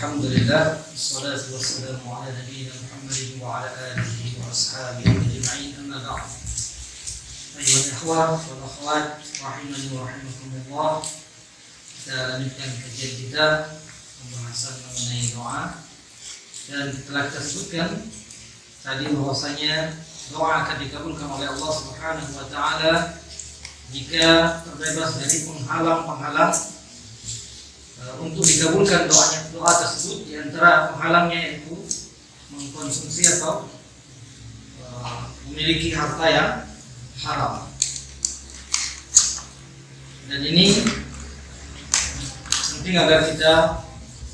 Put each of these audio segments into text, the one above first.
Alhamdulillah, wassalatu wassalamu ala nabiyyina Muhammadin wa ala alihi wa ashabihi ajma'in, amma ba'd. Ayyuhal ikhwah wal akhwat rahimani wa rahimakumullah. Kita lanjutkan kajian kita pembahasan mengenai doa, dan telah kita sebutkan tadi bahwasanya doa akan dikabulkan oleh Allah Subhanahu wa taala jika terbebas dari penghalang-penghalang untuk dikabulkan doa tersebut. Di antara penghalangnya yaitu mengkonsumsi atau memiliki harta yang haram. Dan ini penting agar kita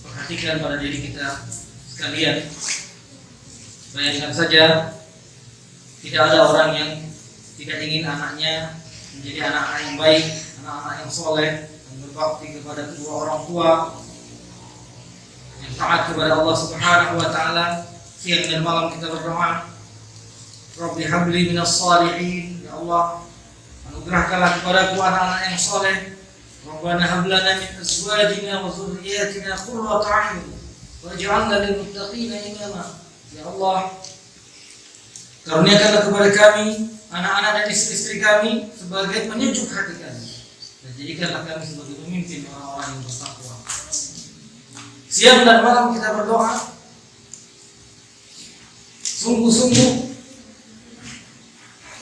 perhatikan pada diri kita sekalian. Bayangkan saja, tidak ada orang yang tidak ingin anaknya menjadi anak-anak yang baik, anak-anak yang soleh, berbakti kepada kedua orang tua, yang taat kepada Allah Subhanahu wa taala. Siang dan malam kita berdoa, Rabbi habli minas shalihin, ya Allah, anugerahkanlah kepadaku anak-anak yang soleh. Rabbana hab lana min azwajina wa dhurriyyatina qurrata a'yun waj'alna lil muttaqina imama. Ya Allah, karuniakanlah kepada kami anak-anak dan istri-istri kami sebagai penyejuk hati kami, dan jadikanlah kami sebagai pemimpin orang-orang yang bertakwa. Siang dan malam kita berdoa, sungguh-sungguh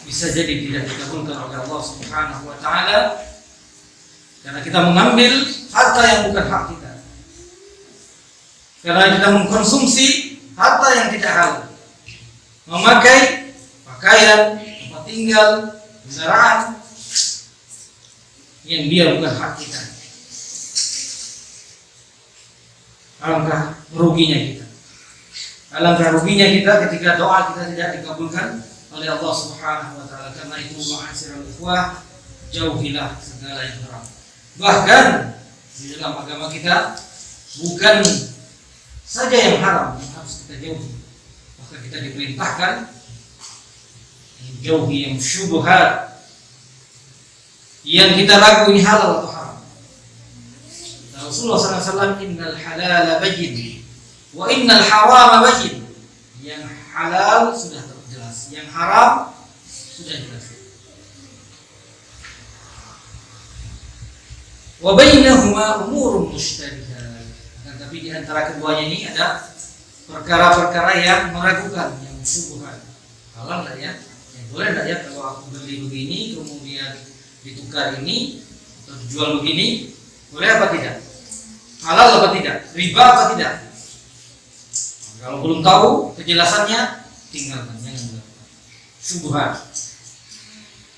bisa jadi tidak dikabulkan oleh Allah Subhanahu wa taala karena kita mengambil harta yang bukan hak kita, karena kita mengkonsumsi harta yang tidak halal, memakai pakaian, tempat tinggal, kendaraan yang dia bukan hak kita. Alangkah ruginya kita. Alangkah ruginya kita ketika doa kita tidak dikabulkan oleh Allah Subhanahu wa taala. Karena itu, ma'asyiral ikhwah, jauhilah segala yang haram. Bahkan di dalam agama kita bukan saja yang haram yang harus kita jauhi, bahkan kita diperintahkan menjauhi yang syubhat, yang kita ragu ini halal atau haram. Rasulullah SAW, innal halala bayyin wa innal harama bayyin. Yang halal sudah jelas, yang haram sudah jelas. Wa bainahuma umurun mushtabihat. Tapi di antara keduanya ini ada perkara-perkara yang meragukan, yang syubhat. Halal enggak ya? Boleh enggak ya kalau aku beli begini kemudian ditukar ini atau dijual begini? Boleh apa tidak? Halal apa tidak? Riba apa tidak? Kalau belum tahu kejelasannya, tinggalkan, jangan melakukan. Syubhat.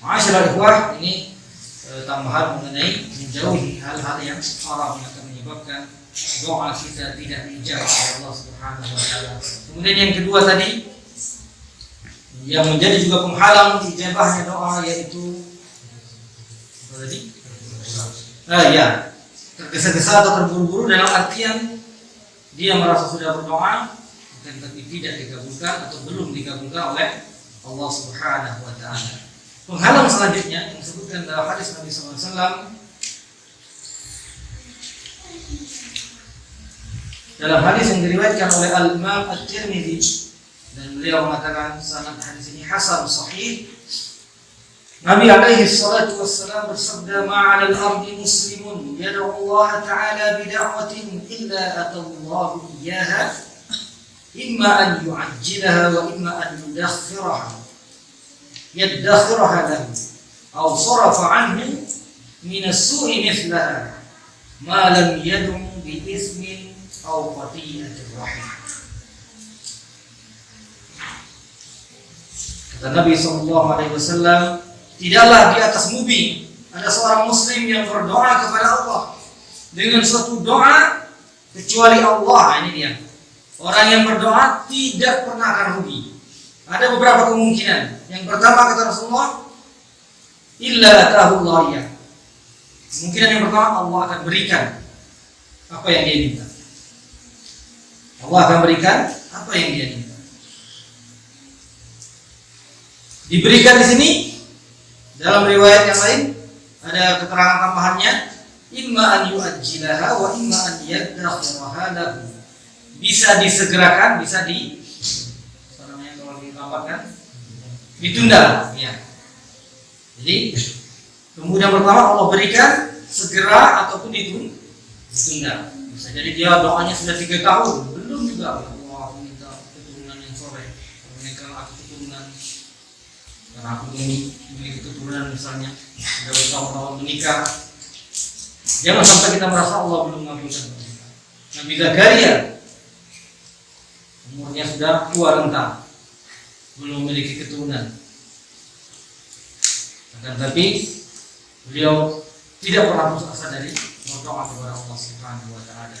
Ma'asyiral ikhwah, ini tambahan mengenai menjauhi hal-hal yang haram yang akan menyebabkan doa kita tidak dijabah oleh Allah Subhanahu wa taala. Kemudian yang kedua tadi, yang menjadi juga penghalang dijabahnya doa, yaitu apa tadi? Tergesa-gesa atau terburu-buru, dalam artian dia merasa sudah berdoa tapi tidak dikabulkan atau belum dikabulkan oleh Allah Subhanahu wa taala. Penghalang selanjutnya yang disebutkan dalam hadis Nabi SAW, dalam hadis yang diriwayatkan oleh Al-Imam At-Tirmidzi, dan beliau mengatakan sanad hadis ini hasan sahih. Nabi alaihi salatu wassalam bersabda, ma'alal ardi muslimun yad'u Allah ta'ala bida'watin illa atallahu iyyaha imma an yu'ajjilaha wa imma an yaddakhiraha lahu aw sarafa anhu min as-su'i mithlaha ma lam yad'u bi ismin aw qati'atir rahim. Kata Nabi SAW, tidaklah di atas bumi ada seorang muslim yang berdoa kepada Allah dengan suatu doa kecuali Allah. Ini dia. Orang yang berdoa tidak pernah akan rugi. Ada beberapa kemungkinan. Yang pertama, kata Rasulullah, illa atahu Allah ya. Kemungkinan yang pertama, Allah akan berikan apa yang dia minta. Allah akan berikan apa yang dia minta. Diberikan di sini. Dalam riwayat yang lain ada keterangan tambahannya, imma an yu'ajjilaha wa imma an yaddakhiraha lahu. bisa disegerakan, bisa apa namanya kalau dilambatkan, ditunda. Ya. Jadi kemudian pertama Allah berikan segera ataupun ditunda. Bisa jadi dia doanya sudah 3 tahun belum juga. Allah minta keturunan yang soleh, berikan aku keturunan karena aku memiliki keturunan misalnya sudah bertahun-tahun menikah. Jangan sampai kita merasa Allah belum mengabulkan. Nabi Zakaria umurnya sudah tua renta, belum memiliki keturunan. Akan tapi beliau tidak pernah putus asa dari berdoa kepada Allah Subhanahu wa taala.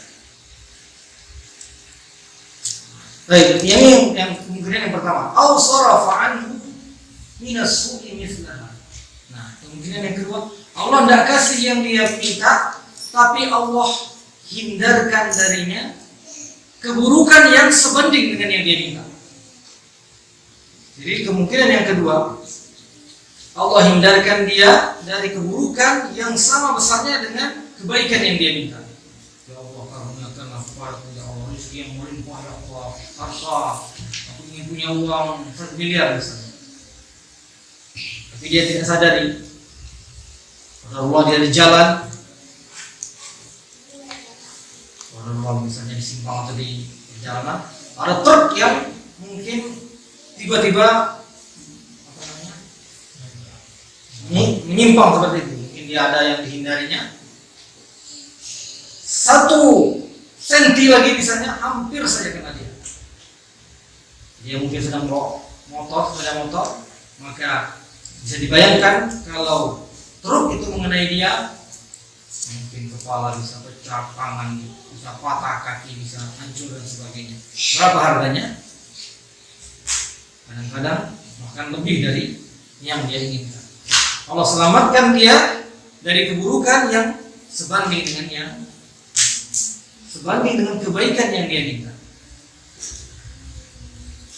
Baik, yang kemungkinan yang pertama, au sarafa anhu minas su'i mithlaha. Nah, kemungkinan yang kedua, Allah tidak kasih yang dia minta, tapi Allah hindarkan darinya keburukan yang sebanding dengan yang dia minta. Jadi kemungkinan yang kedua, Allah hindarkan dia dari keburukan yang sama besarnya dengan kebaikan yang dia minta. Ya Allah, karuniakanlah kepadaku ya Allah rezeki yang melimpah ya Allah, harta, aku ingin punya uang 1 miliar misalnya. Tapi dia tidak sadari, Allah dia di jalan, Allah misalnya di simpang atau di jalanan, ada truk yang mungkin tiba-tiba menyimpang seperti itu. Mungkin dia ada yang dihindarinya 1 senti lagi misalnya hampir saja kena dia. Dia mungkin sedang bawa sepeda motor, maka bisa dibayangkan kalau truk itu mengenai dia, mungkin kepala bisa pecah, tangan bisa patah, kaki bisa hancur dan sebagainya. Berapa harganya? Kadang-kadang bahkan lebih dari yang dia inginkan. Allah selamatkan dia dari keburukan yang sebanding dengan kebaikan yang dia minta.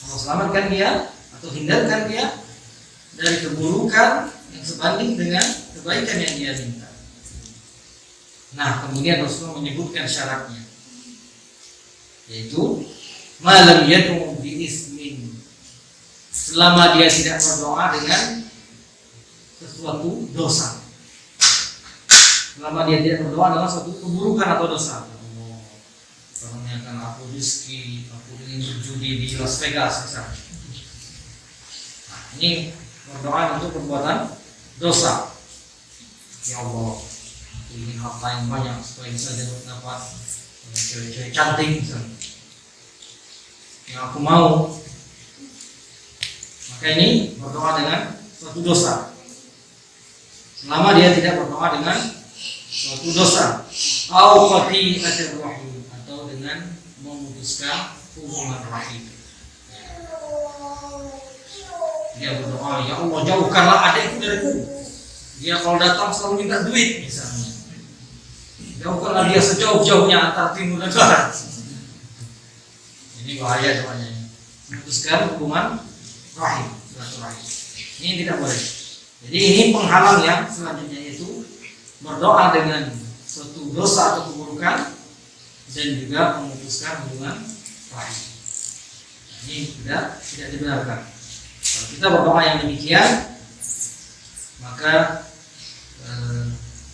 Allah selamatkan dia atau hindarkan dia dari keburukan yang sebanding dengan kebaikan yang dia minta. Nah, kemudian Rasulullah menyebutkan syaratnya, yaitu malam yad'u bi ismin, selama dia tidak berdoa dengan sesuatu dosa. Selama dia tidak berdoa dengan suatu keburukan atau dosa. Karuniakan aku rezeki, aku ingin berjudi di Las Vegas misalnya. Nah, ini berdoa untuk perbuatan dosa. Ya Allah, aku ingin harta yang banyak supaya bisa dapat cewek-cewek cantik misalnya. Yang aku mau. Maka ini berdoa dengan suatu dosa. Selama dia tidak berdoa dengan suatu dosa, au qati'atir rahim, atau dengan memutuskan hubungan rahim. Dia berdoa, ya Allah jauhkanlah adikku dariku. Dia kalau datang selalu minta duit misalnya. Jauhkanlah dia sejauh-jauhnya antara timur dan barat. Ini bahaya doanya. Memutuskan hubungan rahim, silaturahim. Ini tidak boleh. Jadi ini penghalang yang selanjutnya, yaitu berdoa dengan suatu dosa atau keburukan dan juga memutuskan hubungan rahim. Ini tidak dibenarkan. Kalau kita berdoa yang demikian, maka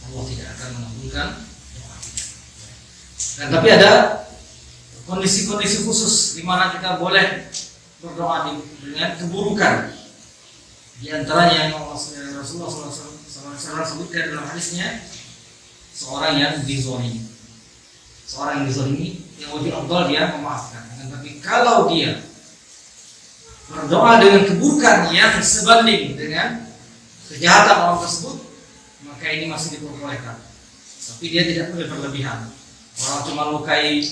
Allah tidak akan mengabulkan doa kita. Dan tapi ada kondisi-kondisi khusus di mana kita boleh berdoa dengan keburukan. Di antaranya yang Rasulullah SAW sebutkan dalam hadisnya, seorang yang dizalimi. Seorang yang dizalimi yang lebih afdal dia memaafkan. Tapi kalau dia berdoa dengan keburukan yang sebanding dengan kejahatan orang tersebut, maka ini masih diperbolehkan. Tapi dia tidak boleh berlebihan. Orang cuma lukai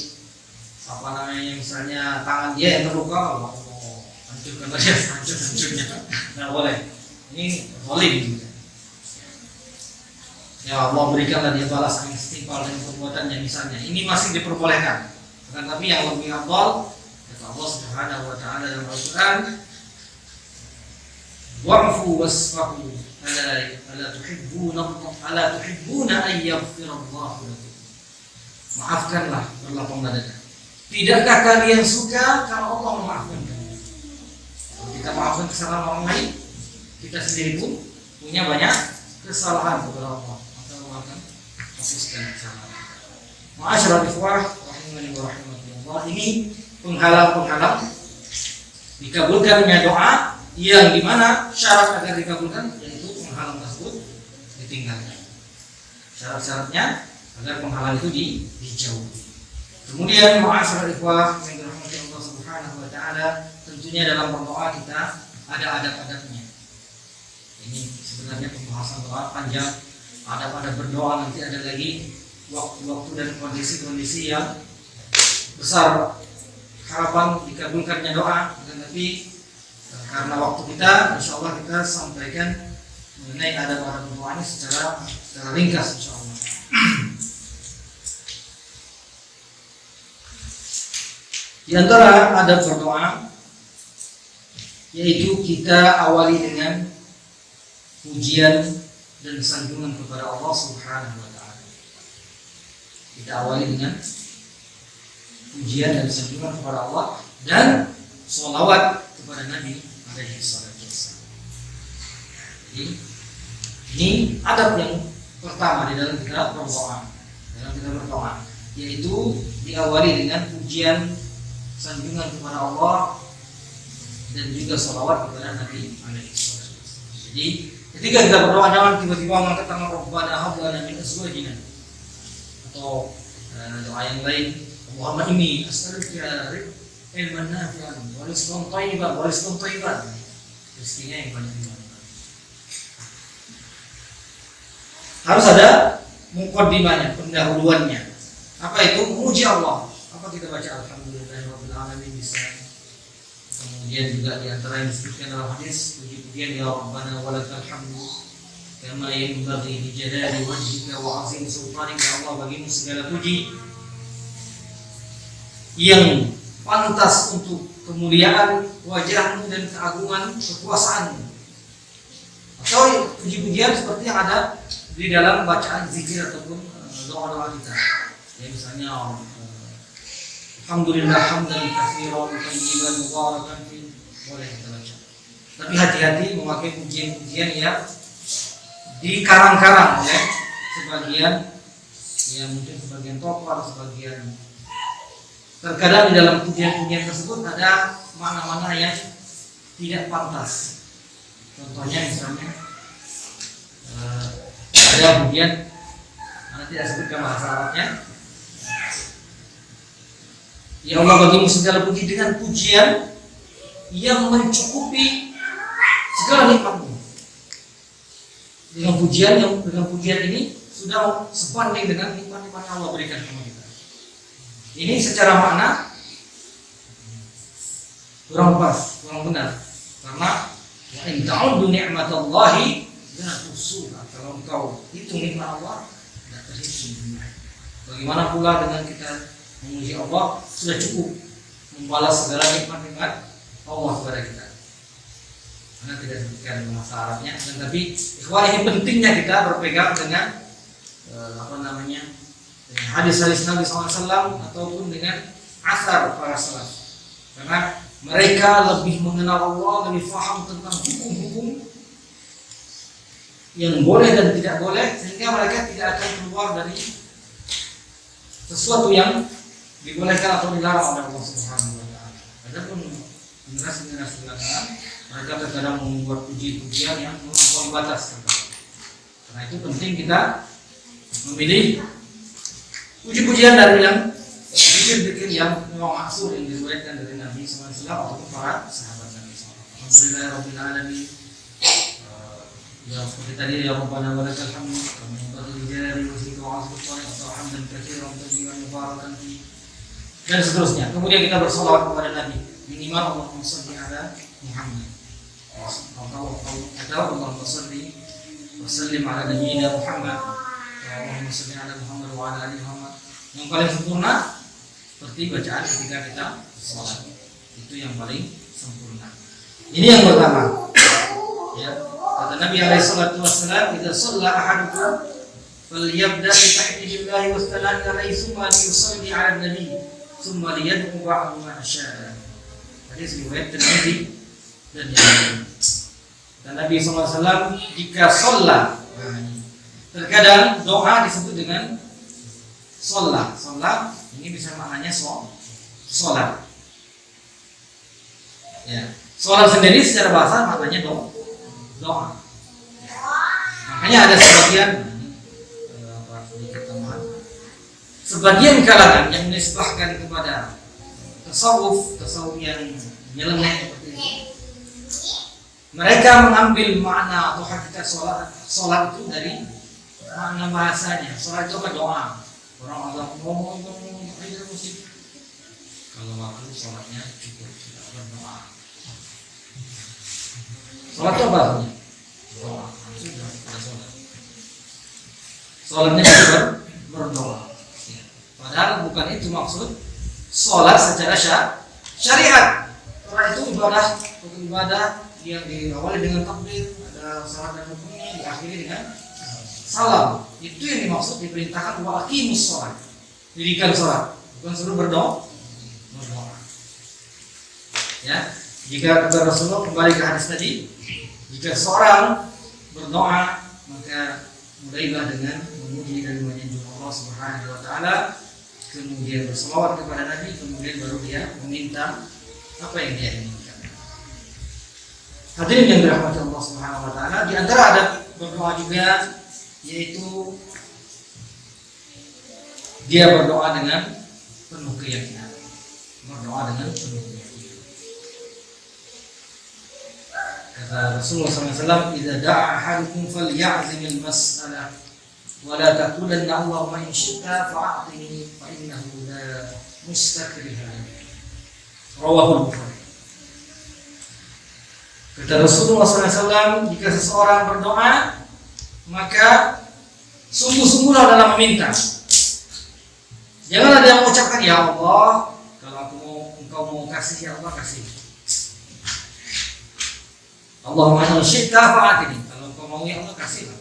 misalnya tangan dia yang terluka, hancurkan saja hancurnya. Nah, boleh. Ini zalim juga. Ya Allah, berikanlah dia balas yang setimpal dengan perbuatannya misalnya. Ini masih diperbolehkan. Tapi yang lebih afdal, kata Allah Subhanahu wa taala dalam Al-Qur'an, wa'fu wasfahu ala tuhibbuna an yaghfirallahu lakum. Maafkanlah, berlapang dada. tidakkah kalian suka kalau Allah memaafkan kalian? Kalau kita maafkan kesalahan orang lain, kita sendiri pun punya banyak kesalahan kepada Allah. Maka Allah akan hapuskan kesalahan. Ma'asyiral ikhwah rahimani wa rahimakumullah, ini penghalang-penghalang dikabulkannya doa yang dimana syarat agar dikabulkan yaitu penghalang tersebut ditinggalkan. Syarat-syaratnya agar penghalang itu dijauhi. Kemudian ma'asyiral ikhwah yang dirahmati Allah Subhanahu wa taala, tentunya dalam berdoa kita ada adab-adabnya. Ini sebenarnya pembahasan doa panjang. Adab-adab berdoa nanti ada lagi waktu-waktu dan kondisi-kondisi yang besar harapan dikabulkannya doa, tapi karena waktu kita, insya Allah kita sampaikan mengenai adab-adab berdoa ini secara ringkas, insya Allah. Di antara adab berdoa yaitu kita awali dengan pujian dan sanjungan kepada Allah Subhanahu wa taala. Kita awali dengan pujian dan sanjungan kepada Allah dan sholawat kepada Nabi alaihi salatu wassalam. Jadi ini adab yang pertama di dalam kita berdoa, yaitu diawali dengan pujian sanjungan kepada Allah dan juga sholawat kepada Nabi alaihi salatu wassalam. Jadi ketika kita berdoa jangan tiba-tiba mengangkat tangan Rabbana hab lana min azwajina atau doa yang lain, Allahumma inni as'aluka ilman nafi'an wa rizqan thayyiban. Rezekinya yang banyak. Harus ada muqaddimahnya, pendahuluannya. Apa itu? Memuji Allah. Apa kita baca alhamdulillahirabbil alamin bisa. Kemudian juga di antara yang disebutkan dalam hadis puji-pujian ya Rabbana walakal hamdu kama yanbaghi li jalali wajhika wa 'azimi sultanika. Ya Allah, bagimu segala puji yang pantas untuk kemuliaan wajahmu dan keagungan kekuasaanmu. Atau puji-pujian seperti yang ada di dalam bacaan zikir ataupun doa-doa kita. Ya misalnya alhamdulillah hamdan katsiran thayyiban mubarakan fi, boleh kita baca. Tapi hati-hati memakai pujian-pujian yang dikarang-karang oleh sebagian, ya mungkin sebagian tokoh atau sebagian. Terkadang di dalam pujian-pujian tersebut ada mana-mana yang tidak pantas. Contohnya misalnya ada pujian, nanti tidak sebutkan bahasa Arabnya. Ya Allah, bagimu segala puji dengan pujian yang mencukupi segala nikmatmu. Dengan pujian ini sudah sebanding dengan nikmat-nikmat yang Allah berikan kepada kita. Ini secara makna kurang pas, kurang benar. Karena wa in ta'uddu ni'matallahi la tuhsuha. Kalau engkau hitung nikmat Allah, tidak terhitung. Bagaimana pula dengan kita memuji Allah, sudah cukup membalas segala nikmat-nikmat Allah kepada kita. Karena tidak disebutkan bahasa Arabnya, tetapi ikhwan, ini pentingnya kita berpegang dengan hadis-hadis Nabi SAW ataupun dengan asar para salaf. Karena mereka lebih mengenal Allah, lebih paham tentang hukum-hukum yang boleh dan tidak boleh, sehingga mereka tidak akan keluar dari sesuatu yang dibolehkan atau dilarang oleh Allah Subhanahu wa taala. Adapun generasi-generasi belakangan, mereka terkadang membuat puji-pujian yang melampaui batas. Karena itu penting kita memilih puji-pujian dari yang zikir-zikir yang memang maksud yang diriwayatkan dari Nabi SAW ataupun para sahabat Nabi SAW. Alhamdulillahirabbil alamin. Ya seperti tadi ya Rabbana walakal hamdu kama yanbaghi li jalali wajhika wa 'azimi sultanika atau hamdan katsiran thayyiban mubarakan fi, dan seterusnya. Kemudian kita bersolawat kepada Nabi, minimal Allahumma shalli ala Muhammad atau Allahumma shalli wa sallim ala nabiyyina Muhammad, Allahumma shalli ala Muhammad wa ala ali Muhammad. Yang paling sempurna seperti bacaan ketika kita sholat, itu yang paling sempurna. Ini yang pertama. Ya, kata Nabi alaihi salatu wassalam, "Idza shalla ahadukum falyabda bi tahmidillahi wa salami alaihi tsumma yusalli ala nabi summa liyad'u ba'du ma syaa. Hadis riwayat Tirmidzi dan yang lain. Dan Nabi SAW jika sholat, terkadang doa disebut dengan sholat. Sholat ini bisa maknanya sholat. Ya, sholat sendiri secara bahasa maknanya doa. Makanya ada sebagian kalangan yang menisbahkan kepada tasawuf yang nyeleneh seperti ini. Mereka mengambil makna atau hakikat sholat itu dari makna bahasanya. Sholat itu apa? Doa. Orang Allah ngomong aja musik. Kalau waktu sholatnya cukup tidak berdoa. Sholat itu apa? Doa. Sudah sholat. Sholatnya juga berdoa. Padahal bukan itu maksud sholat secara syariat. Sholat itu ibadah yang diawali dengan takbir, ada syarat dan rukunnya, diakhiri dengan salam. Itu yang dimaksud diperintahkan wa aqimus sholat. Dirikan sholat, bukan suruh berdoa. Ya, jika kata Rasulullah kembali ke hadis tadi, jika seorang berdoa maka mulailah dengan memuji dan menyanjung Allah Subhanahu wa taala, kemudian berselawat kepada Nabi, kemudian baru dia meminta apa yang dia inginkan. Hadirin yang dirahmati Allah Subhanahu wa taala, di antara adab berdoa juga yaitu dia berdoa dengan penuh keyakinan. Berdoa dengan penuh keyakinan. Kata Rasulullah SAW, "Idza da'a ahadukum falya'zimil mas'alah wa la taqulanna Allahumma in syi'ta fa'atini fa innahu la mustakriha." Rawahul Bukhari. Kata Rasulullah SAW, jika seseorang berdoa maka sungguh-sungguhlah dalam meminta. Jangan ada yang mengucapkan ya Allah, kalau engkau mau kasih ya Allah kasih. Allahumma in syi'ta fa'atini. Kalau engkau mau ya Allah kasihlah.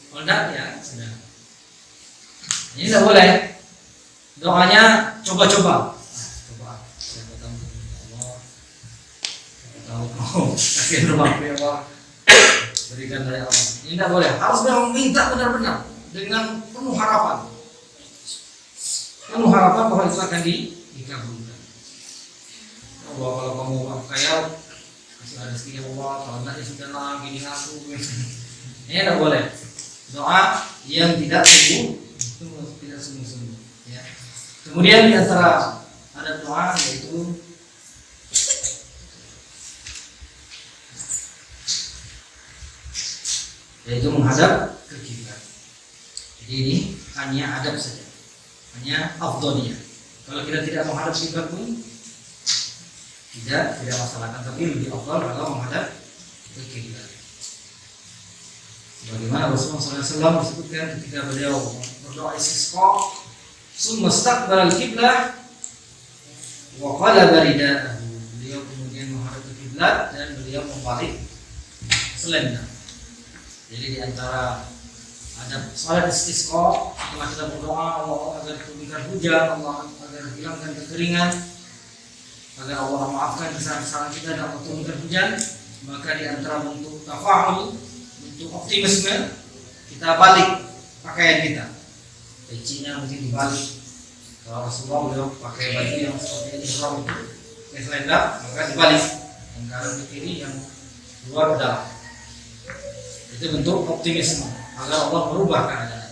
Kalau tidak ya sudah. Ini tidak boleh. Doanya coba-coba. Kasih rumah ya Allah, berikan dari Allah. Ini tidak boleh. Harus memang minta benar-benar dengan penuh harapan bahwa itu akan dikabulkan. Allah, kalau kamu kaya kasih rezeki ya Allah, kalau tidak ya sudah lah, gini aku. Ini tidak boleh. Doa yang tidak sungguh-sungguh. Ya. Kemudian di antara ada doa yaitu menghadap ke kiblat. Jadi ini hanya adab saja, hanya afdoliyah. Kalau kita tidak menghadap kiblat pun tidak masalah, tapi lebih afdal kalau menghadap ke kiblat. Bagaimana Rasulullah SAW disebutkan ketika beliau berdoa istisqa, summa istaqbala al-qiblah wa qalaba ridaahu. Beliau kemudian menghadap ke kiblat dan beliau membalik selendang. Jadi di antara adab salat istisqa, setelah kita berdoa Allah agar turunkan hujan, Allah agar hilangkan kekeringan, agar Allah maafkan kesalahan-kesalahan kita dan Allah turunkan hujan, maka di antara bentuk tafa'ul, bentuk optimisme, kita balik pakaian kita. Pecinya mungkin dibalik. Kalau Rasulullah beliau pakai baju yang seperti ini ihram itu, pakai selendang, maka dibalik. Yang kanan ke kiri, yang luar ke dalam. Itu bentuk optimisme agar Allah merubah keadaan.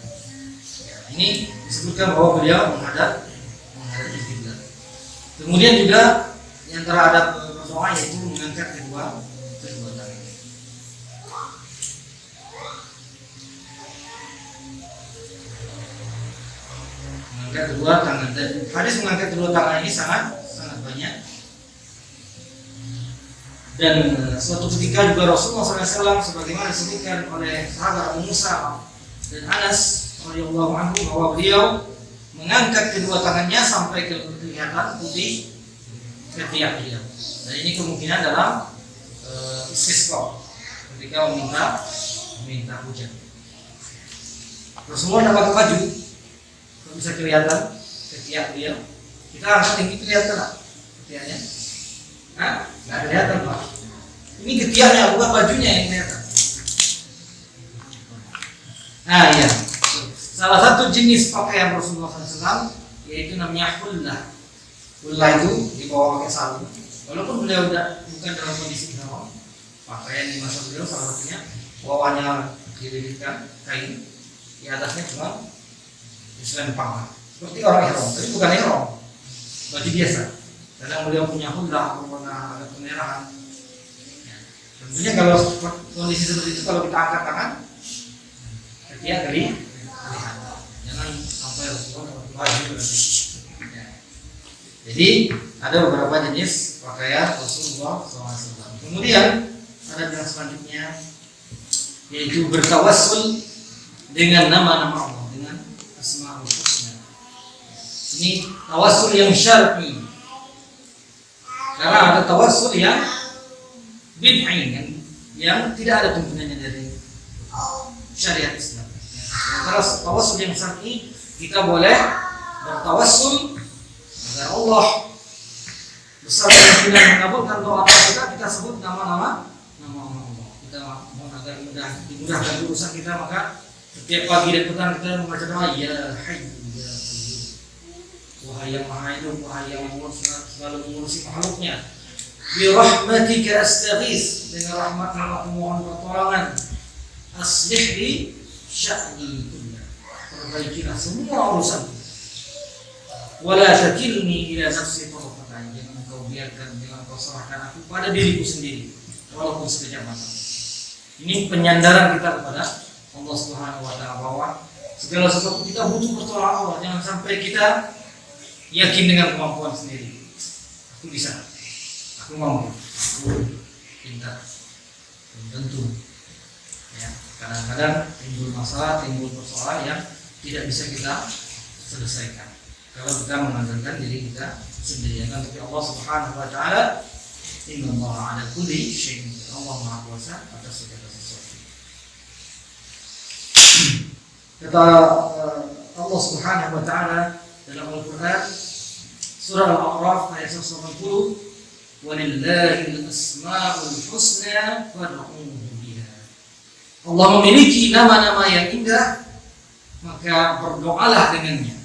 Ya, ini disebutkan bahwa beliau menghadap kiblat. Kemudian juga di antara adab berdoa yaitu mengangkat kedua tangan. Mengangkat kedua tangan. Dan hadis mengangkat kedua tangan ini sangat banyak. Dan suatu ketika juga Rasulullah SAW sebagaimana disebutkan oleh sahabat Abu Musa dan Anas radhiyallahu anhu bahwa beliau mengangkat kedua tangannya sampai kelihatan putih ketiak beliau. Dan ini kemungkinan dalam istisqa ketika meminta hujan. Rasulullah tidak pakai baju, bisa kelihatan ketiak beliau Kita angkat tinggi kelihatan nggak? Ketiaknya? Hah? Nggak kelihatan Pak. Ini ketiaknya, bukan bajunya yang kelihatan. Nah iya. Salah satu jenis pakaian Rasulullah SAW yaitu namanya hullah. Hullah itu dibawa pakai sarung. Walaupun beliau bukan dalam kondisi ihram, pakaian di masa beliau salah satunya bawahnya dililitkan kain, di atasnya cuma selempang seperti orang ihram, tapi bukan ihram, baju biasa. Kadang beliau punya hullah berwarna agak kemerahan. Tentunya kalau kondisi seperti itu, kalau kita angkat tangan, dia kelihatan. Jangan sampai Rasulullah baju. Jadi ada beberapa jenis pakaian Rasulullah SAW. Kemudian ada yang selanjutnya yaitu bertawassul dengan nama-nama Allah, dengan Asmaul Husna. Ini tawassul yang syar'i. Karena ada tawassul yang bid'ah yang tidak ada tuntunannya dari syariat Islam. Karena tawassul yang syar'i kita boleh bertawassul agar Allah bersama dengan mengabulkan doa kita sebut nama-nama Allah. Kita mohon agar dimudahkan urusan kita, maka setiap pagi dan petang kita membaca doa ya Hayyu ya Qayyum. Wahai yang Maha Hidup, wahai yang selalu mengurusi makhluknya. Bi rahmatika astaghits, dengan rahmat-Mu aku mohon pertolongan. Aslih li sya'ni kullah, perbaikilah semua urusanku. Wala takilni ila nafsi tarfat ain, jangan kau biarkan, jangan kau serahkan aku pada diriku sendiri walaupun sekejap mata. Ini penyandaran kita kepada Allah Subhanahu wa taala bahwa segala sesuatu kita butuh pertolongan Allah. Jangan sampai kita yakin dengan kemampuan sendiri. Aku bisa, aku mampu, aku pintar. Belum tentu. Ya, kadang-kadang timbul masalah, timbul persoalan yang tidak bisa kita selesaikan kalau kita mengandalkan diri kita sendiri. Tapi Allah Subhanahu wa taala, innallaha ala kulli syai'in qadir. Allah Maha Kuasa atas segala sesuatu. Kata Allah Subhanahu wa taala dalam Al-Qur'an surah Al-A'raf ayat 180, walillahil asmaul husna fad'uhu biha. Allah memiliki nama-nama yang indah, maka berdoalah dengannya.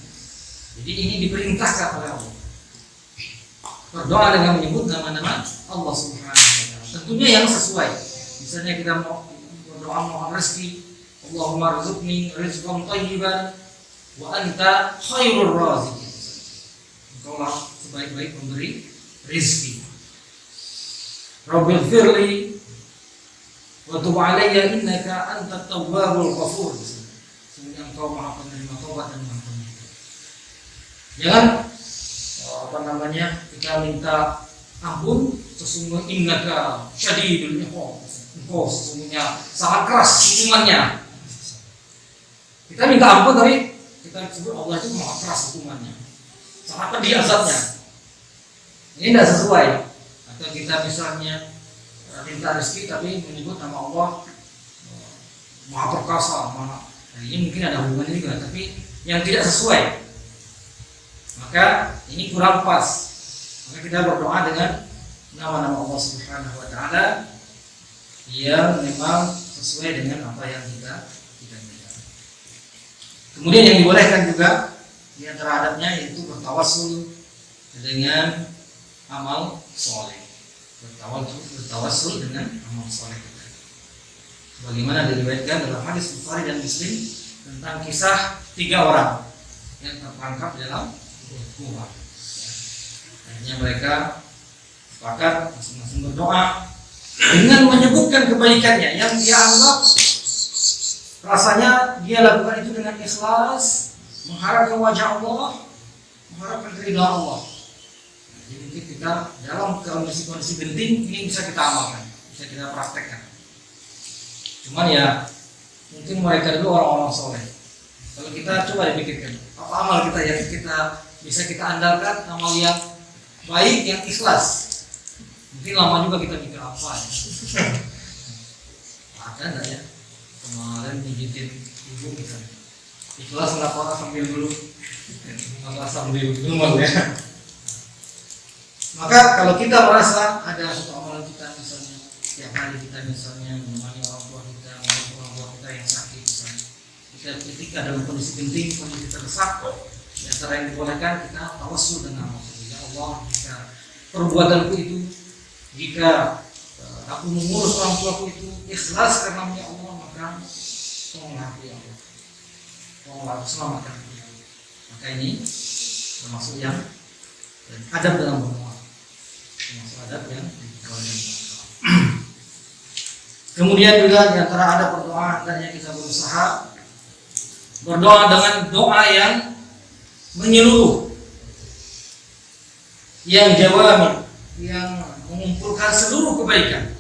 Jadi ini diperintahkan oleh Allah. Berdoa dengan menyebut nama-nama Allah Subhanahu wa taala. Tentunya yang sesuai. Misalnya kita mau berdoa mohon rezeki, Allahumma rzuqni rizqan thayyiban wa anta khairur raziqin. Engkaulah sebaik-baik pemberi rezeki. Rabbighfirli wa tub alayya innaka antat tawwabul ghafur. Sungguh Engkau Maha penerima taubat dan Maha pengampun. Jangan kita minta ampun, sesungguhnya innaka syadidul iqab, engkau sesungguhnya sangat keras hukumannya. Kita minta ampun tapi kita sebut Allah itu maha keras hukumannya, sangat pedih azabnya. Ini tidak sesuai. Atau kita misalnya minta rezeki tapi menyebut nama Allah maha perkasa, maha. Nah, ini mungkin ada hubungannya juga, tapi yang tidak sesuai. Maka ini kurang pas. Maka kita berdoa dengan nama-nama Allah Subhanahu wa taala yang memang sesuai dengan apa yang kita minta. Kemudian yang dibolehkan juga di antara adabnya yaitu bertawassul dengan amal soleh. Bertawassul dengan amal soleh kita. Bagaimana diriwayatkan dalam hadis Bukhari dan Muslim tentang kisah 3 orang yang terperangkap dalam gua. Akhirnya mereka sepakat masing-masing berdoa dengan menyebutkan kebaikannya yang dia anggap rasanya dia lakukan itu dengan ikhlas, mengharapkan wajah Allah, mengharapkan keridhaan Allah. Jadi mungkin kita dalam kondisi-kondisi genting ini bisa kita amalkan, bisa kita praktekkan. Cuman ya mungkin mereka dulu orang-orang soleh. Kalau kita coba dipikirkan, apa amal kita yang kita bisa kita andalkan, amal yang baik, yang ikhlas. Mungkin lama juga kita mikir apa ya. Ada enggak ya? Kemarin nyijitin ibu misalnya, ikhlas nggak apa sambil dulu, nggak sambil dulu ya. Maka kalau kita merasa ada satu amalan kita misalnya tiap hari kita misalnya menemani orang tua kita, menemani orang tua kita yang sakit misalnya, kita ketika dalam kondisi genting, kondisi terdesak, di antara yang dibolehkan kita tawassul dengan Allah. Ya Allah, jika perbuatanku itu, jika aku mengurus orang tuaku itu ikhlas karena ya Allah, maka tolonglah aku ya Allah, tolonglah aku selamatkan aku ya Allah. Maka ini termasuk yang adab dalam berdoa, termasuk adab yang kemudian juga di antara adab berdoa hendaknya kita berusaha berdoa dengan doa yang menyeluruh, yang jawami, yang mengumpulkan seluruh kebaikan.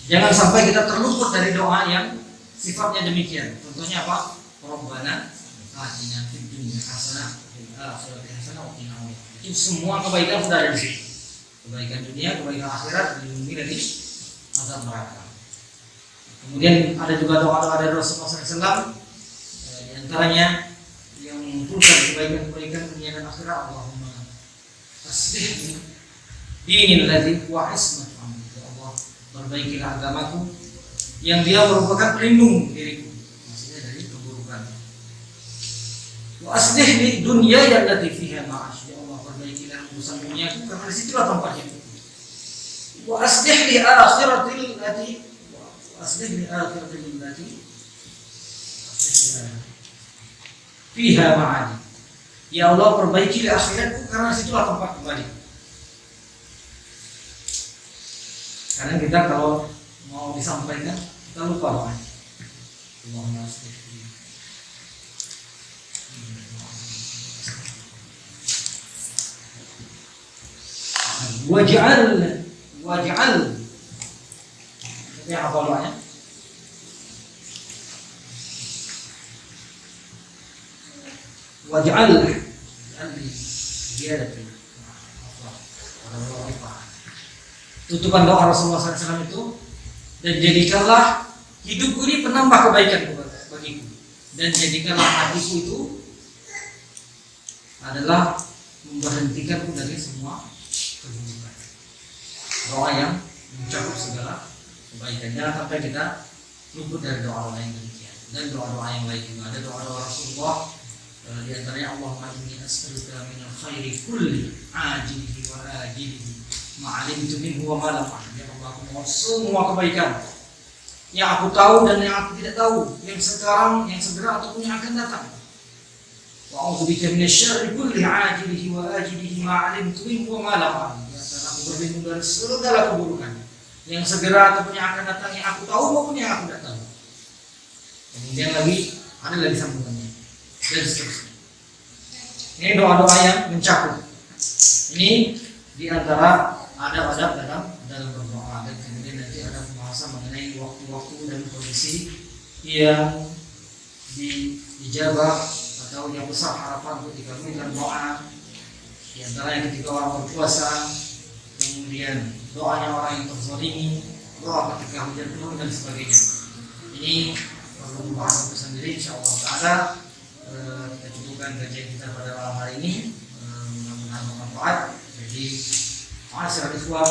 Jangan sampai kita terluput dari doa yang sifatnya demikian. Contohnya apa? Rabbana atina fid dunya hasanah wa fil akhirati hasanah wa qina adzabannar. Itu semua kebaikan sudah ada di situ. Kebaikan dunia, kebaikan akhirat dilindungi dari azab neraka. Kemudian ada juga doa-doa dari Rasulullah SAW, di antaranya yang mengumpulkan kebaikan-kebaikan dunia dan akhirat. Allahumma aslih dinil ladzi wa ismatu amri. Ya Allah, perbaikilah agamaku yang dia merupakan pelindung diriku, maksudnya dari keburukan. Wa aslih li dunyaya allati fiha ma'ash. Ya Allah, perbaikilah urusan duniaku karena di situlah tempat hidup. Wa aslih li akhiratil lati wa aslih li akhiratil lati fiha ma'adi. Ya Allah, perbaikilah akhiratku karena di situlah tempat kembali. Karena kita kalau mau disampaikan kita lupa doanya. Allahumma aslih waj'al apa doanya? Waj'al tutupan doa Rasulullah SAW itu, dan jadikanlah hidupku ini penambah kebaikan bagiku, dan jadikanlah hatiku itu adalah memberhentikanku dari semua keburukan. Doa yang mencakup segala kebaikan. Jangan sampai kita luput dari doa yang demikian. Dan doa-doa yang lain juga ada doa-doa Rasulullah, di antaranya Allahumma inni as'aluka minal khairi kulli ajilihi wa ajilihi ma'alimtu minhu wa ma lam a'lam. Ya Allah, aku mohon semua kebaikan yang aku tahu dan yang aku tidak tahu, yang sekarang, yang segera ataupun yang akan datang. Wa a'udzubika minasyarri kulli ajilihi wa ajilihi ma'alimtu minhu wa ma lam a'lam. Ya Allah, aku berlindung dari segala keburukan yang segera ataupun yang akan datang, yang aku tahu maupun yang aku tidak tahu. Kemudian lagi ada lagi sambungannya dan seterusnya. Ini doa-doa yang mencakup. Ini di antara adab-adab dalam berdoa. Dan kemudian nanti ada pembahasan mengenai waktu-waktu dan kondisi yang dijabah atau yang besar harapan untuk dikabulkan doa. Di antaranya ketika orang berpuasa, kemudian doanya orang yang terzalimi, doa ketika hujan turun dan sebagainya. Ini perlu pembahasan tersendiri, insyaallah taala. Kita cukupkan kajian kita pada malam hari ini, mudah-mudahan bermanfaat. Jadi ma'asyiral ikhwah,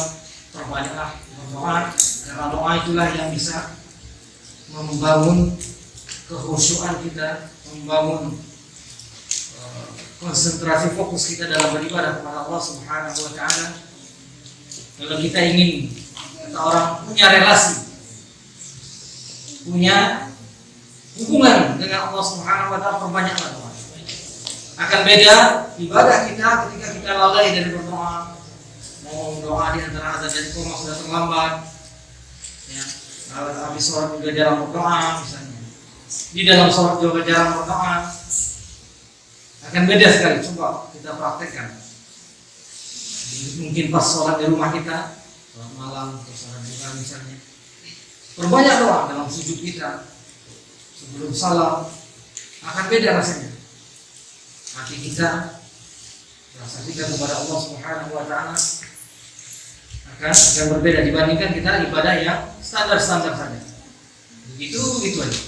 perbanyaklah berdoa, karena doa itulah yang bisa membangun kekhusyuan kita, membangun konsentrasi fokus kita dalam beribadah kepada Allah Subhanahu wa taala. Kalau kita ingin, kata orang, punya relasi, punya hubungan dengan Allah Subhanahu wa taala, perbanyaklah doa. Akan beda ibadah kita ketika kita lalai dari berdoa. Mau doa di antara azan dan iqamah sudah terlambat. Ya, habis sholat juga jarang berdoa misalnya. Di dalam sholat juga jarang berdoa. Akan beda sekali. Coba kita praktekkan. Mungkin pas sholat di rumah kita, sholat malam atau sholat duha misalnya, perbanyak doa dalam sujud kita. Sebelum salam akan beda rasanya. Hati kita, rasa kita kepada Allah Subhanahu wa taala akan berbeda dibandingkan kita ibadah yang standar-standar saja. Begitu aja.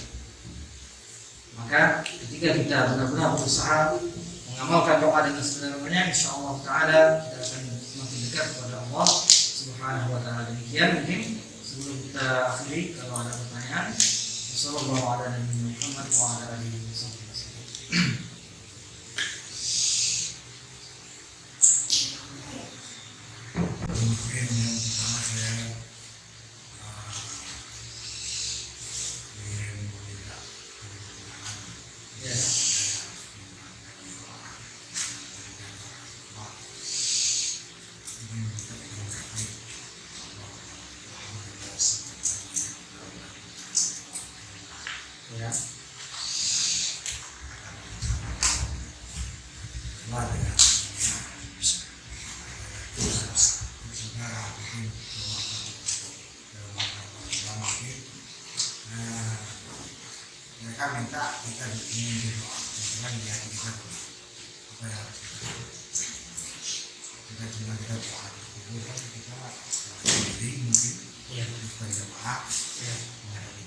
Maka ketika kita benar-benar berusaha amalkan doa dengan sebenarnya, insya Allah Taala kita akan semakin dekat kepada Allah Subhanahu Wa Taala. Demikian mungkin sebelum kita akhiri, kalau ada pertanyaan, Wassalamualaikum warahmatullahi wabarakatuh. Mungkin yang pertama saya ingin meminta Ya. Ya. mereka minta kita ingin berdoa, dengan dia kita apa ya, kita cuma kita doa itu kan kita sendiri mungkin Ya. kita doa Ya. menghadapi.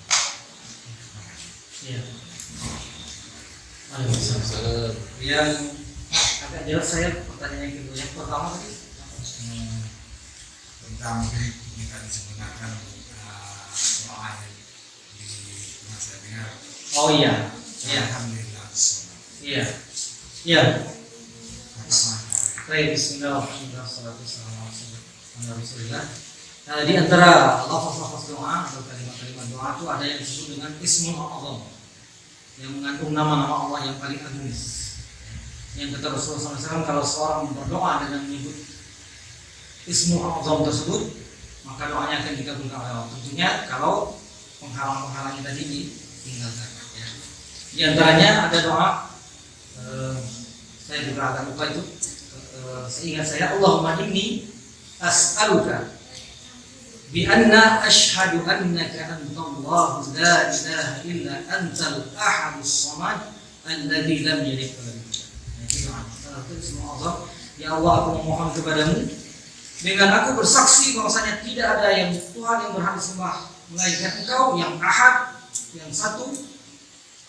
Ya. Waalaikumsalam. Yang agak jelas saya pertanyaan yang kedua. Yang pertama tadi Kita mungkin minta disempurnakan doa yang di masa dengar. Oh iya. Iya. Alhamdulillah. Iya. Iya. Apa-apa. Baik, bismillahirrahmanirrahim. Alhamdulillah. Nah, di antara lafaz-lafaz doa atau kalimat-kalimat doa itu ada yang disebut dengan Ismul A'zam, yang mengandung nama-nama Allah yang paling agung. Yang kata Rasulullah SAW, kalau seorang berdoa dengan menyebut Ismul A'zam tersebut, maka doanya akan dikabulkan oleh Allah. Tentunya kalau penghalang-penghalangnya tadi ditinggalkan. Ya. Di antaranya ada doa, saya juga agak lupa itu. Seingat saya, Allahumma inni as'aluka bi anna ashhadu annaka antallahu la ilaha illa antal ahadus samad alladzi lam yalid wa lam yulad. Itu doa. Itu semua Allah. Ya Allah, aku memohon kepadamu dengan aku bersaksi bahwasanya tidak ada yang Tuhan yang berhak disembah melainkan Engkau yang Ahad, yang satu,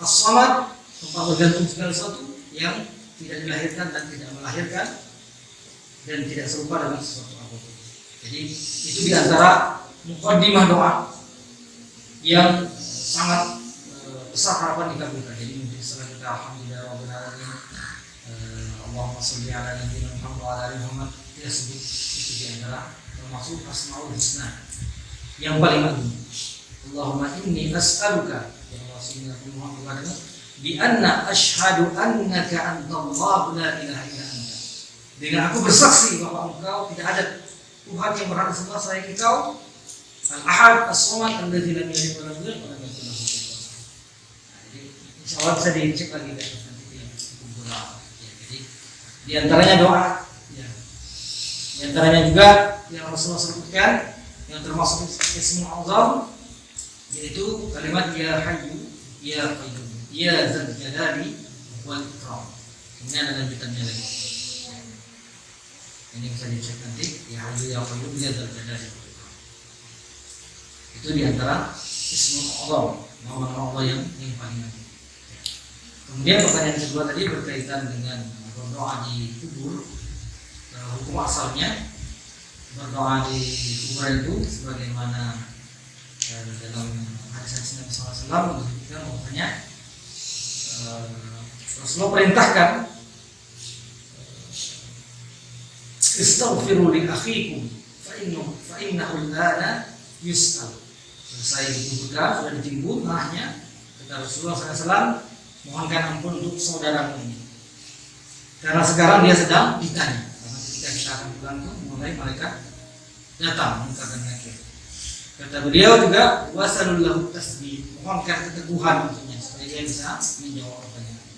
As-Samad, tempat bergantung segala sesuatu, yang tidak dilahirkan dan tidak melahirkan dan tidak serupa dengan sesuatu apapun. Jadi itu diantara muqaddimah doa yang sangat besar harapan dikabulkan. Jadi mungkin setelah kita alhamdulillah rabbil alamin, Allahumma sholli ala nabiyyina Muhammad wa ala ali Muhammad, kita sebut itu diantara termasuk asmaul husna yang paling agung. Allahumma inni as'aluka, ya Allah subhanahu wa ta'ala, bi anna asyhadu annaka antallahu la ilaha illa anta. Dengan aku bersaksi bahwa Engkau tidak ada Tuhan yang berhak disembah selain Engkau, Al-Ahad, As-Samad, alladzi lam yalid wa lam yulad wa lam yakul lahu kufuwan ahad. Jadi insyaallah bisa dicek lagi deh nanti yang doa. Jadi di antaranya doa, ya. Di antaranya juga yang Rasulullah sebutkan yang termasuk Ismul A'zam, yaitu kalimat ya Hayyu ya Qayyum ya Dzal Jalali wal Ikram. Ini ada lanjutannya lagi. Ini bisa dicek nanti, ya Hayyu ya Qayyum ya Dzal Jalali wal Ikram. Itu diantara Ismul A'zam, nama-nama Allah yang paling agung. Kemudian pertanyaan kedua tadi berkaitan dengan berdoa di kubur. Hukum asalnya berdoa di kuburan itu sebagaimana dalam hadis Nabi SAW disebutkan bahwasanya Rasulullah perintahkan istaghfiru li akhikum fa innahu al-ana yus'al. Selesai dikuburkan, sudah ditimbun mahnya, kata Rasulullah SAW, mohonkan ampun untuk saudaramu ini, karena sekarang dia sedang ditanya. Karena ketika kita akan pulang itu mulai malaikat datang mengungkapkan nakir. Kata beliau juga wasalul lahu tasbih, mohonkan keteguhan untuknya supaya dia bisa menjawab pertanyaan.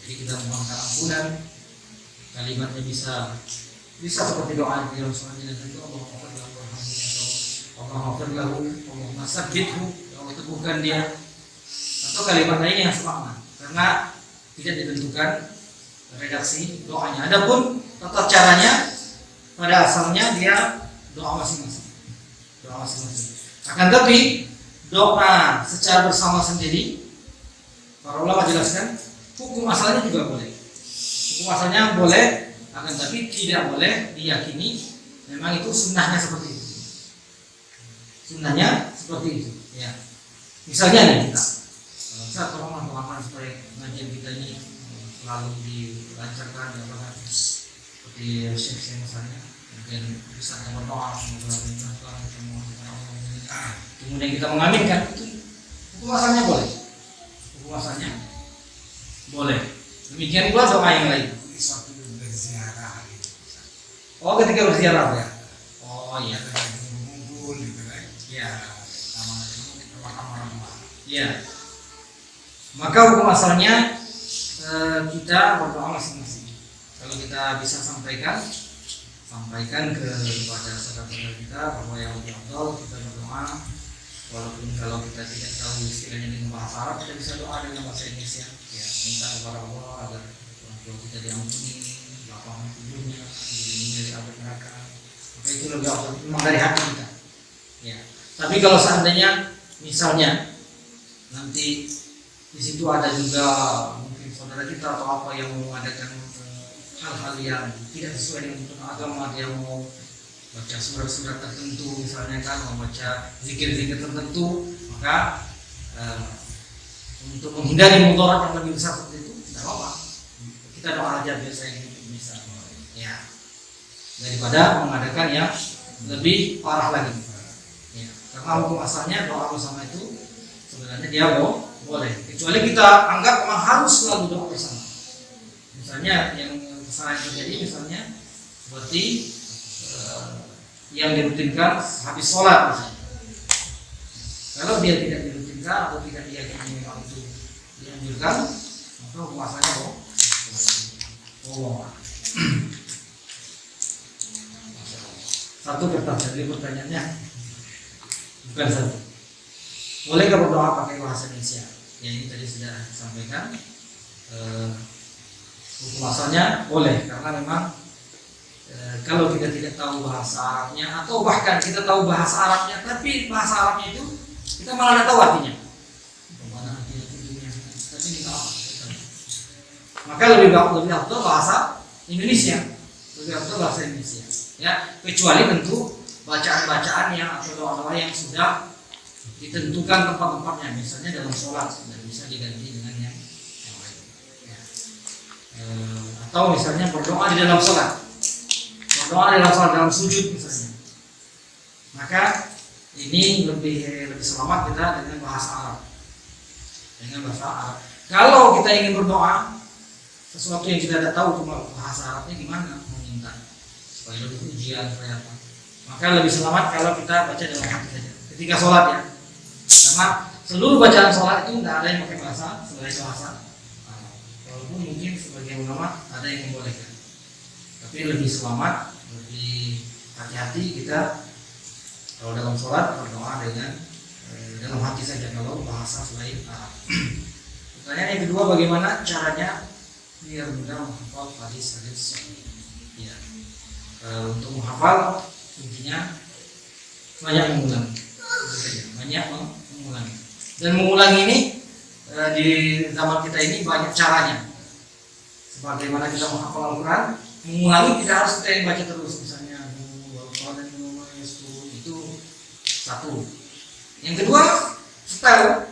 Jadi kita mohonkan ampunan, kalimatnya bisa seperti doa di dalam surat itu, Allahumma ghfir lahu, Allahumma sabbithu, ya Allah teguhkan dia, atau kalimat lain yang semakna, karena tidak ditentukan redaksi doanya. Adapun tata caranya pada asalnya dia doa masing-masing. Akan tapi doa secara bersama sendiri, para ulama jelaskan hukum asalnya juga boleh. puasanya boleh, akan tapi tidak boleh diyakini memang itu sunnahnya seperti itu. Sunnahnya seperti itu. Ya. Misalnya nih kita, saat orang supaya pengajian kita ini selalu dilancarkan, ya, seperti Syekh misalnya, mungkin bisa berdoa kemudian kita mengaminkan itu hukum asalnya boleh. Hukum asalnya boleh. Demikian pula doa yang lain. Suatu berziarah gitu. Oh, ketika berziarah ya. Oh iya. Ngumpul gitu kan. Ya. Sama orang tua. Ya. Maka hukum asalnya kita berdoa masing-masing. Kalau kita bisa sampaikan kepada saudara-saudara kita bahwa yang lebih afdal kita berdoa, walaupun kalau kita tidak tahu istilahnya dengan bahasa Arab, kita bisa doa dengan bahasa Indonesia. Ya, minta kepada Allah agar orang tua kita diampuni, lapangan tidurnya, dilindungi dari api neraka. Maka itu lebih afdal, memang dari hati kita. Ya. Tapi kalau seandainya misalnya nanti di situ ada juga mungkin saudara kita atau apa yang mengadakan hal-hal yang tidak sesuai dengan tuntunan agama, dia mau baca surat-surat tertentu, misalnya kan membaca zikir-zikir tertentu, maka untuk menghindari mudarat yang lebih besar seperti itu tidak apa-apa, kita doa aja biasa yang bisa, ya, daripada mengadakan yang lebih parah lagi. Ya, karena hukum asalnya doa bersama itu sebenarnya dia boleh, kecuali kita anggap memang harus selalu doa bersama. Misalnya yang kesalahan terjadi misalnya seperti yang dirutinkan habis sholat misalnya. Kalau dia tidak dirutinkan atau tidak diyakini memang itu dianjurkan, maka puasanya satu kertas. Jadi pertanyaannya bukan satu. Bolehkah berdoa pakai bahasa Indonesia? Ya, ini tadi sudah disampaikan. Hukum asalnya boleh, karena memang kalau kita tidak tahu bahasa Arabnya, atau bahkan kita tahu bahasa Arabnya tapi bahasa Arabnya itu kita malah tidak tahu artinya. Tapi kita maka lebih afdal bahasa Indonesia, ya, kecuali tentu bacaan-bacaannya atau doa-doa yang sudah ditentukan tempat-tempatnya, misalnya dalam sholat sudah bisa diganti dengan yang lain. Ya. Atau misalnya berdoa di dalam sholat, dalam sujud misalnya, maka ini lebih selamat kita dengan bahasa Arab. Kalau kita ingin berdoa sesuatu yang kita tidak tahu cuma bahasa Arabnya gimana meminta supaya lebih ujian supaya apa, maka lebih selamat kalau kita baca dalam hati saja ketika sholat, ya, karena seluruh bacaan sholat itu tidak ada yang pakai bahasa selain bahasa Arab. Walaupun mungkin sebagian ulama ada yang membolehkan, tapi lebih selamat, lebih hati-hati kita kalau dalam sholat berdoa dengan dalam hati saja kalau bahasa selain Arab. Pertanyaan yang kedua, bagaimana caranya biar mudah menghafal hadis-hadis ya. Untuk menghafal intinya banyak mengulangi, dan mengulangi ini di zaman kita ini banyak caranya. Sebagaimana kita menghafal Al-Quran, mengulangi tidak harus kita yang baca terus, misalnya itu satu. Yang kedua, setel.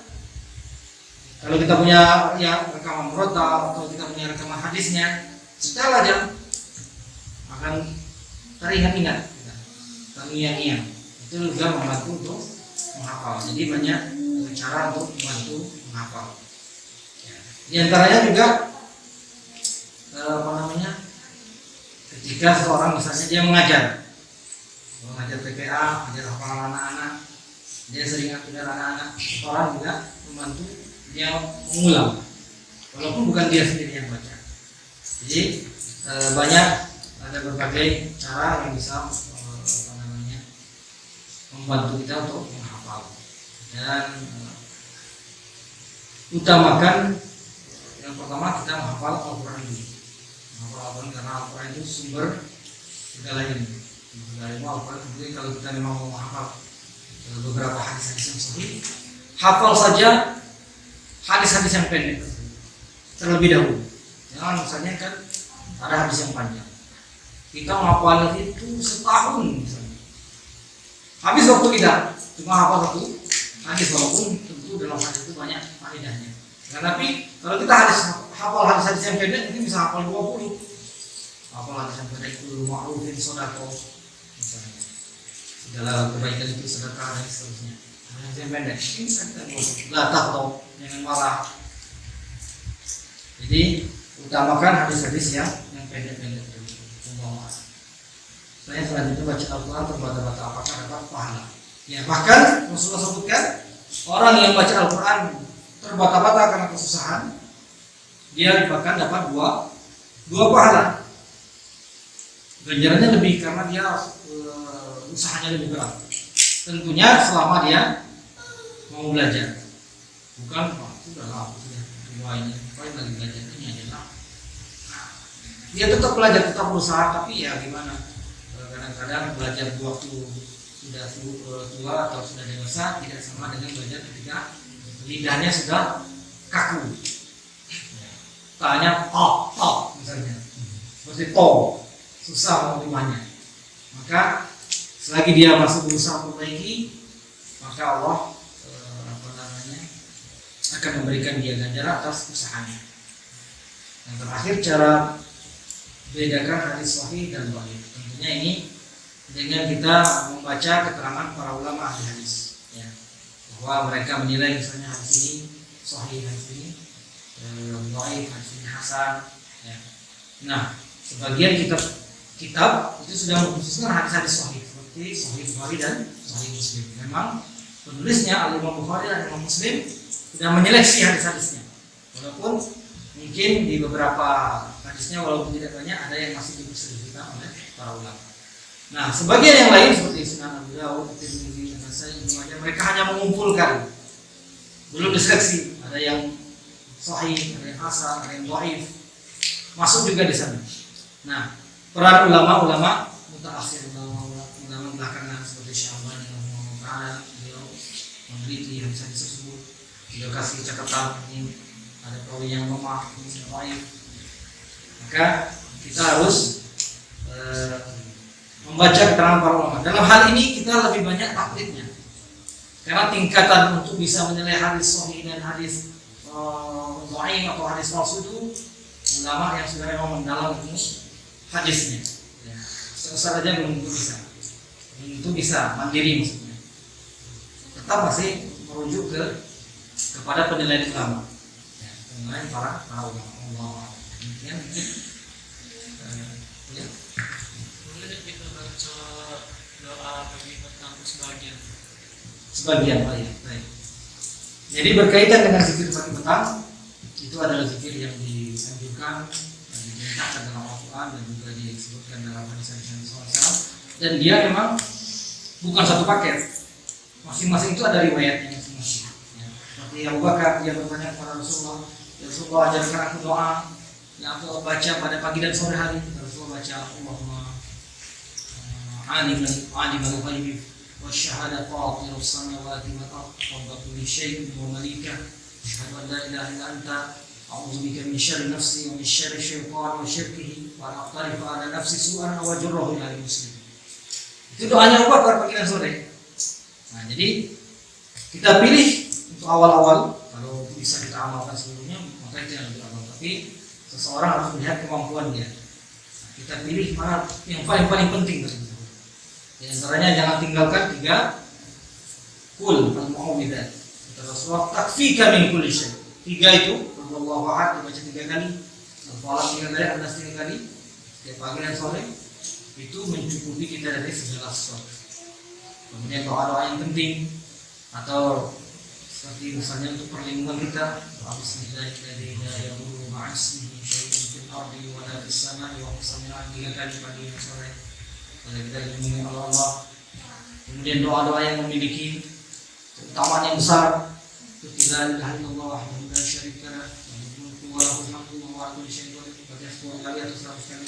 Kalau kita punya ya rekaman murotal atau kita punya rekaman hadisnya, setel aja, akan teringat-ingat, terngiang-ngiang. Itu juga membantu untuk menghafal. Jadi banyak cara untuk membantu menghafal. Di antaranya juga ketika seorang misalnya dia mengajar TPA, mengajar hafalan anak-anak, dia sering ngajar anak-anak, orang juga membantu dia mengulang, walaupun bukan dia sendiri yang baca. Jadi banyak ada berbagai cara yang bisa membantu kita untuk menghafal, dan utamakan yang pertama kita menghafal Al-Quran dulu. Menghafal Al-Quran karena Al-Quran itu sumber segala ilmu. Al-Quran kemudian kalau kita memang mau menghafal beberapa hadis-hadis yang sahih, hafal saja hadis-hadis yang pendek terlebih dahulu. Jangan misalnya kan ada hadis yang panjang. Kita menghafal itu setahun misalnya. Habis waktu kita cuma hafal satu hadis, walaupun tentu dalam hadis itu banyak faedahnya. Nah, tapi kalau kita hafal hadis yang pendek, mungkin bisa hafal 20. Hafal hadis yang pendek itu ma'rufin sodako misalnya. Segala kebaikan itu sedekah dan seterusnya. Hadis yang pendek mungkin bisa kita latah atau jangan marah. Jadi utamakan hadis-hadis yang pendek-pendek dulu. Saya selanjutnya baca Al-Quran terbata-bata apakah dapat pahala? Ya, bahkan Rasulullah sebutkan orang yang baca Al-Quran terbata-bata karena kesusahan, dia bahkan dapat dua pahala. Ganjarannya lebih karena dia usahanya lebih berat. Tentunya selama dia mau belajar, bukan sudah lah tua ini, lagi belajar ini aja lah. Dia tetap belajar, tetap berusaha, tapi ya gimana? Kadang-kadang belajar waktu sudah tua atau sudah dewasa tidak sama dengan belajar ketika lidahnya sudah kaku. Tanya tok misalnya, seperti susah menerimanya. Maka selagi dia masih berusaha memperbaiki, maka Allah akan memberikan dia ganjaran atas usahanya. Yang terakhir, cara bedakan hadis sahih dan dhaif. Tentunya ini dengan kita membaca keterangan para ulama ahli hadis, ya, bahwa mereka menilai misalnya hadis ini sahih, hadis ini dhaif, hadis ini hasan, ya. Nah, sebagian kitab itu sudah mengkhususkan hadis-hadis sahih seperti Sahih Bukhari dan Sahih Muslim. Memang penulisnya Al-Imam Bukhari dan Imam Muslim sudah menyeleksi hadis-hadisnya, walaupun mungkin di beberapa hadisnya walaupun tidak banyak ada yang masih diperselisihkan oleh para ulama. Nah, sebagian yang lain seperti Sunan Abu Dawud, Tirmidzi, An-Nasai, Ibnu Majah, mereka hanya mengumpulkan, belum diseleksi. Ada yang sahih, ada yang hasan, ada yang dhaif, masuk juga di sana. Nah, peran ulama mutaakhir, ulama belakangan seperti Sya'bani rahimahullah taala, beliau meneliti hadis tersebut, beliau kasih catatan ini ada perawi yang lemah, ini dhaif. Maka kita harus membaca keterangan para ulama. Dalam hal ini kita lebih banyak taklidnya, karena tingkatan untuk bisa menilai hadis sahih dan hadis dhaif atau hadis palsu itu ulama yang sudah memang mendalam ilmu hadisnya. Ya, selesai saja belum tentu bisa mandiri maksudnya. Tetap masih merujuk kepada penilaian ulama, ya, penilaian para ulama. Allah. Demikian ya. Boleh kita baca doa bagi petang sebagian ya. Baik. Jadi berkaitan dengan zikir pagi petang, itu adalah zikir yang dianjurkan dan diperintahkan dalam Al-Quran dan juga disebutkan dalam hadis Nabi SAW. Dan dia memang bukan satu paket, masing-masing itu ada riwayatnya masing-masing. Ya. Seperti Abu Bakar, dia bertanya kepada Rasulullah, ya Rasulullah ajarkan aku doa yang aku baca pada pagi dan sore hari. Rasulullah baca Allahumma alimul ghaibi wasyahada fatirus samawati wal ardi rabb kulli syai'in wa malika asyhadu an la ilaha illa anta a'udzu bika min syarri nafsi wa min syarri syaitan wa syirkihi wa an aqtarifa ala nafsi su'an wa ajurruhu ila muslim. Itu doanya Abu Bakar pagi dan sore. Nah, jadi kita pilih untuk awal-awal, kalau bisa kita amalkan seluruhnya maka itu yang lebih awal. Tapi seseorang harus melihat kemampuan dia. Nah, kita pilih mana yang paling penting dari itu. Di antaranya jangan tinggalkan 3 kul al-mu'awwidzat. Kata Rasulullah, takfika min kulli syai'. 3 itu, Allahu ahad dibaca 3 kali, Al-Falaq 3 kali, An-Nas 3 kali, setiap pagi dan sore. Itu mencukupi kita dari segala sesuatu. Kemudian doa-doa yang penting atau seperti misalnya untuk perlindungan kita, bismillahirrahmanirrahim ya Guru ma'asmihi syai'un fil ardi wa la fis sama'i wa qasami'an 3 kali pagi dan sore. Kalau kita dilindungi oleh Allah. Kemudian doa-doa yang memiliki keutamaan yang besar, seperti la ilaha illallah wahdahu la syarika lah, lahul mulku wa lahul hamdu wa huwa ala kulli syai'in qadir, baca 10 kali atau 100 kali.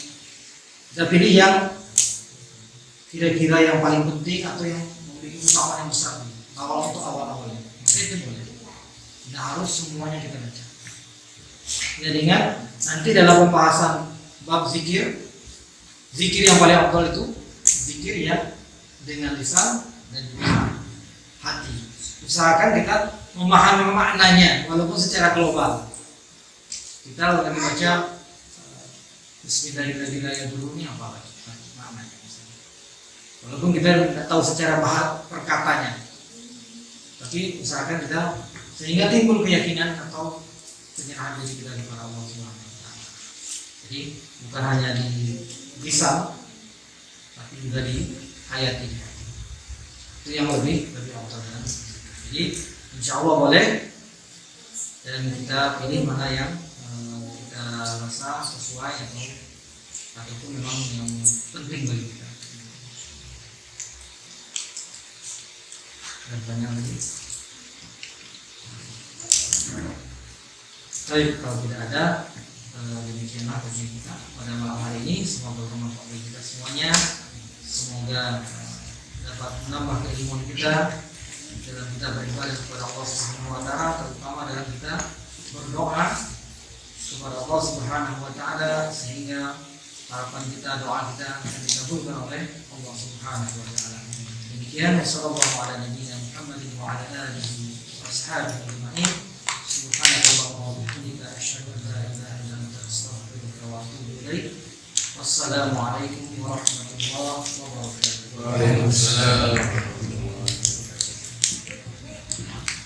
Kita pilih yang kira-kira yang paling penting atau yang memiliki keutamaan yang besar. Awal-awalnya. Maka itu boleh. Tidak harus semuanya kita baca. Jadi ingat, nanti dalam pembahasan bab zikir. Zikir yang paling afdal itu zikir yang dengan lisan dan juga hati. Usahakan kita memahami maknanya walaupun secara global. Kita lagi baca Bismillahirrahmanirrahim dulu ini apa maknanya misalnya. Walaupun kita tidak tahu secara bahasa perkatanya, tapi usahakan kita sehingga timbul keyakinan atau penyerahan diri kita kepada Allah Subhanahu wa taala. Jadi bukan hanya di lisan tapi juga di hayati. Itu yang lebih afdal. Jadi insya Allah boleh dan kita pilih mana yang kita rasa sesuai ataupun memang yang penting bagi kita. Dan banyak lagi. Baik, kalau tidak ada demikianlah kajian kita pada malam hari ini. Semoga bermanfaat bagi kita semuanya. Semoga dapat menambah keilmuan kita dalam kita beribadah kepada Allah Subhanahu wa taala, terutama dalam kita berdoa kepada Allah Subhanahu wa taala, sehingga harapan kita, doa kita akan dikabulkan oleh Allah Subhanahu wa taala. Demikian, sallallahu ala nabiyina Muhammadin wa ala alihi wa ashabihi ajma'in. Subhanakallahumma wa bihamdika asyhadu an la ilaha illa anta astaghfiruka wa atubu ilaik. Wassalamu alaikum warahmatullahi wabarakatuh. Waalaikumsalam.